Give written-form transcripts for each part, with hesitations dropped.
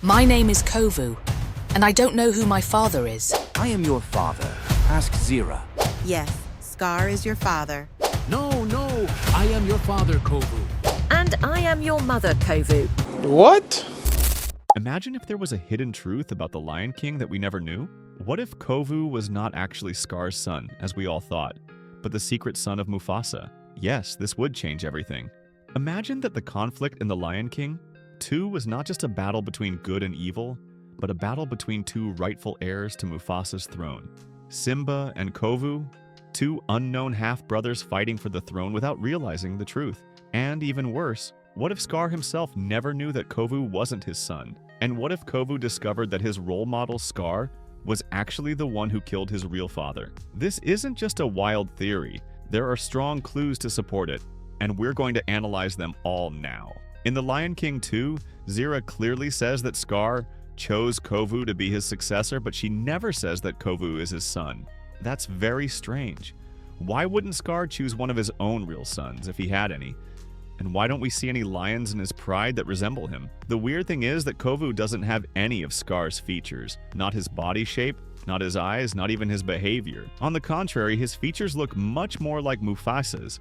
My name is Kovu, and I don't know who my father is. I am your father. Ask Zira. Yes, Scar is your father. No, I am your father, Kovu. And I am your mother, Kovu. What? Imagine if there was a hidden truth about the Lion King that we never knew. What if Kovu was not actually Scar's son, as we all thought, but the secret son of Mufasa? Yes, this would change everything. Imagine that the conflict in The Lion King 2 was not just a battle between good and evil, but a battle between two rightful heirs to Mufasa's throne. Simba and Kovu, two unknown half-brothers fighting for the throne without realizing the truth. And even worse, what if Scar himself never knew that Kovu wasn't his son? And what if Kovu discovered that his role model, Scar, was actually the one who killed his real father? This isn't just a wild theory. There are strong clues to support it, and we're going to analyze them all now. In The Lion King 2, Zira clearly says that Scar chose Kovu to be his successor, but she never says that Kovu is his son. That's very strange. Why wouldn't Scar choose one of his own real sons if he had any? And why don't we see any lions in his pride that resemble him? The weird thing is that Kovu doesn't have any of Scar's features. Not his body shape, not his eyes, not even his behavior. On the contrary, his features look much more like Mufasa's.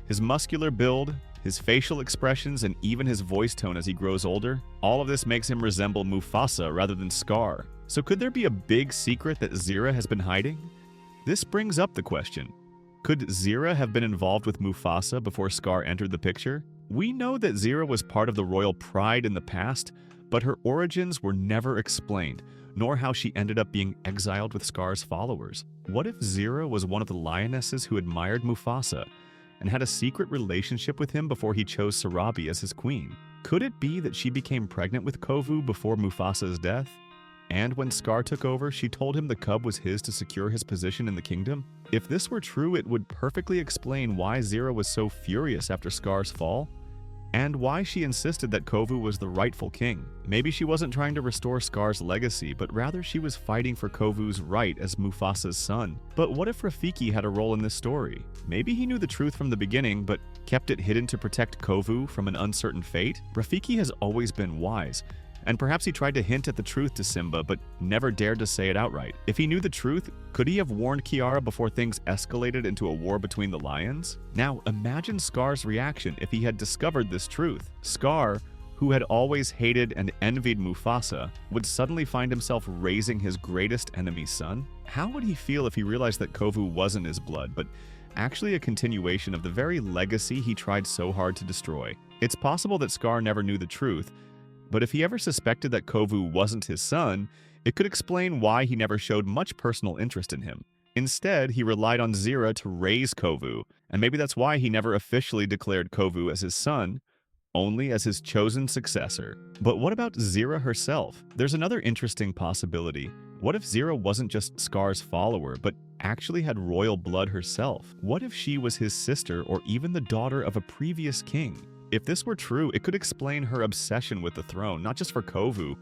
His muscular build, his facial expressions, and even his voice tone as he grows older, all of this makes him resemble Mufasa rather than Scar. So could there be a big secret that Zira has been hiding? This brings up the question. Could Zira have been involved with Mufasa before Scar entered the picture? We know that Zira was part of the royal pride in the past, but her origins were never explained, nor how she ended up being exiled with Scar's followers. What if Zira was one of the lionesses who admired Mufasa and had a secret relationship with him before he chose Sarabi as his queen? Could it be that she became pregnant with Kovu before Mufasa's death? And when Scar took over, she told him the cub was his to secure his position in the kingdom? If this were true, it would perfectly explain why Zira was so furious after Scar's fall, and why she insisted that Kovu was the rightful king. Maybe she wasn't trying to restore Scar's legacy, but rather she was fighting for Kovu's right as Mufasa's son. But what if Rafiki had a role in this story? Maybe he knew the truth from the beginning, but kept it hidden to protect Kovu from an uncertain fate? Rafiki has always been wise, and perhaps he tried to hint at the truth to Simba, but never dared to say it outright. If he knew the truth, could he have warned Kiara before things escalated into a war between the lions? Now, imagine Scar's reaction if he had discovered this truth. Scar, who had always hated and envied Mufasa, would suddenly find himself raising his greatest enemy's son? How would he feel if he realized that Kovu wasn't his blood, but actually a continuation of the very legacy he tried so hard to destroy? It's possible that Scar never knew the truth, but if he ever suspected that Kovu wasn't his son, it could explain why he never showed much personal interest in him. Instead, he relied on Zira to raise Kovu, and maybe that's why he never officially declared Kovu as his son, only as his chosen successor. But what about Zira herself? There's another interesting possibility. What if Zira wasn't just Scar's follower, but actually had royal blood herself? What if she was his sister or even the daughter of a previous king? If this were true, it could explain her obsession with the throne, not just for Kovu,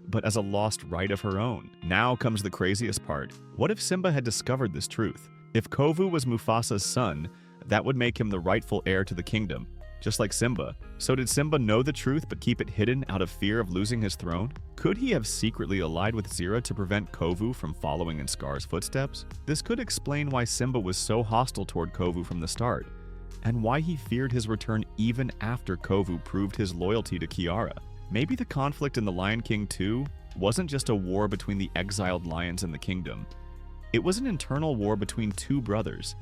but as a lost right of her own. Now comes the craziest part. What if Simba had discovered this truth? If Kovu was Mufasa's son, that would make him the rightful heir to the kingdom, just like Simba. So did Simba know the truth but keep it hidden out of fear of losing his throne? Could he have secretly allied with Zira to prevent Kovu from following in Scar's footsteps? This could explain why Simba was so hostile toward Kovu from the start, and why he feared his return even after Kovu proved his loyalty to Kiara. Maybe the conflict in The Lion King 2 wasn't just a war between the exiled lions and the kingdom. It was an internal war between two brothers,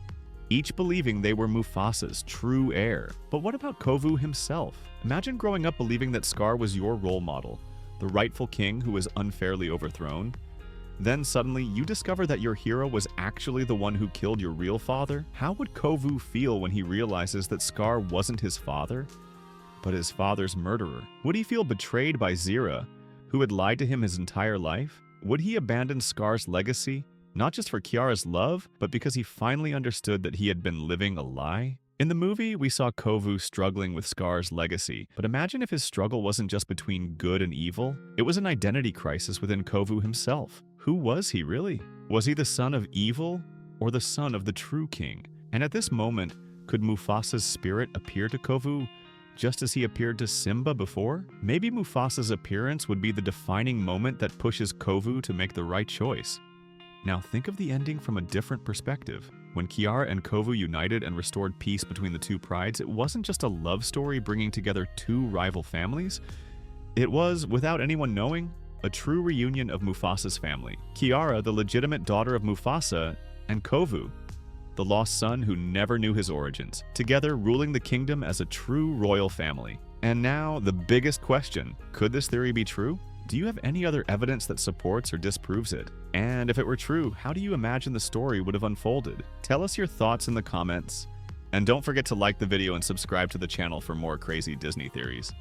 each believing they were Mufasa's true heir. But what about Kovu himself? Imagine growing up believing that Scar was your role model, the rightful king who was unfairly overthrown. Then suddenly, you discover that your hero was actually the one who killed your real father? How would Kovu feel when he realizes that Scar wasn't his father, but his father's murderer? Would he feel betrayed by Zira, who had lied to him his entire life? Would he abandon Scar's legacy, not just for Kiara's love, but because he finally understood that he had been living a lie? In the movie, we saw Kovu struggling with Scar's legacy, but imagine if his struggle wasn't just between good and evil. It was an identity crisis within Kovu himself. Who was he really? Was he the son of evil or the son of the true king? And at this moment, could Mufasa's spirit appear to Kovu, just as he appeared to Simba before? Maybe Mufasa's appearance would be the defining moment that pushes Kovu to make the right choice. Now think of the ending from a different perspective. When Zira and Kovu united and restored peace between the two prides, it wasn't just a love story bringing together two rival families. It was, without anyone knowing, a true reunion of Mufasa's family. Zira, the legitimate daughter of Mufasa, and Kovu, the lost son who never knew his origins, together ruling the kingdom as a true royal family. And now, the biggest question: could this theory be true? Do you have any other evidence that supports or disproves it? And if it were true, how do you imagine the story would have unfolded? Tell us your thoughts in the comments. And don't forget to like the video and subscribe to the channel for more crazy Disney theories.